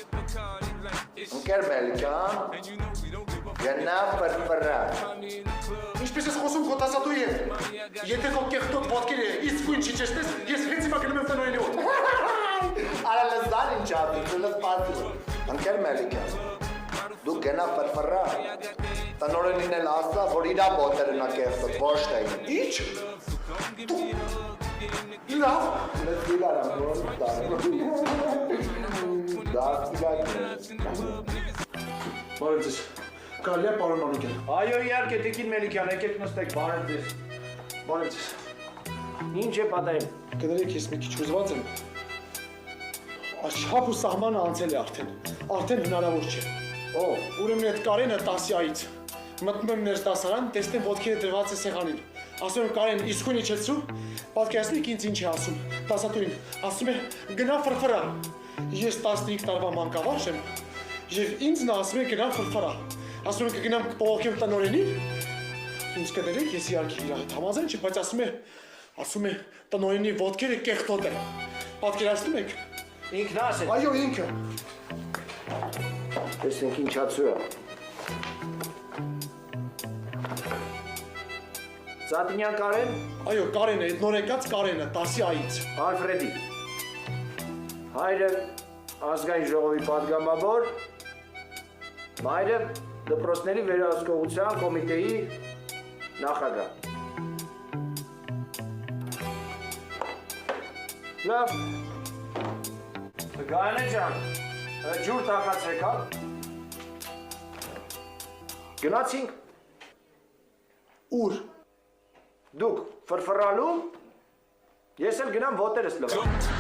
Ընկեր Մելիքյան, գնա ֆրֆրա։ Ինչպես ես խոսում քո տասատուի հետ։ Եթե քո կեղտոտ ոտքերը իսկույն չիջեցնես, ես հենց հիմա գնում եմ տնօրենի մոտ։ Արա լզան ինչ ատի, լզպատի։ Ընկեր Մելիքյան, դու գնա ֆրֆրա։ Տնօրենին էլ ասա, որ իրա ոտերը նա կեղտոտ, ոչ թե ինչ։ Դու լավ, լսիր արա, որ Բարև ձեզ, կարելի է պարոն Մանուկյան։ Այո, իհարկե, տիկին Մելիքյան, եկեք նստեք, բարև ձեզ։ Բարև ձեզ։ Ինչ է պատահել։ Կներեք, ես մի քիչ հուզված եմ։ Չափ ու սահմանը անցել է արդեն հնարավոր չէ։ Ուրեմն այդ Կարենը Տասիայից մտնում եմ ներդասարան, տեսնեմ ոտքերը դրված է սեղանին։ Ասում եմ Կարեն, իսկույն իջեցրու, պատկերացնեք ինձ ինչ է ասում։ Տասատուին ասում է գնա ֆրֆրա։ Ես 15 տարվա մանկավարժ եմ եւ ինձ նա ասում է գնա ֆրֆրա։ Ասում եմ կգնամ կփողոքեմ տնօրենին։ Ինձ կներեք, ես իհարկե իր հետ համաձայն չեմ, բայց ասում է տնօրենի ոտքերը կեղտոտ են։ Պատկերացնում եք։ Ինքն ասել։ Այո, ինքը։ Տեսնենք ինչացու է։ Ծատինյան Կարեն։ Այո, Կարենը, այդ նոր եկած Կարենը, Տասիայից։ Ալֆրեդի։ Հայրը ազգային ժողովի պատգամավոր, մայրը դպրոցների վերահսկողության կոմիտեի նախագահ։ Լավ։ Գայանե ջան, ջուր տակացրեք, հա։ Գնացինք։ Ուր։ Դուք ֆրֆրալու, ես էլ գնամ ոտերս լվեմ։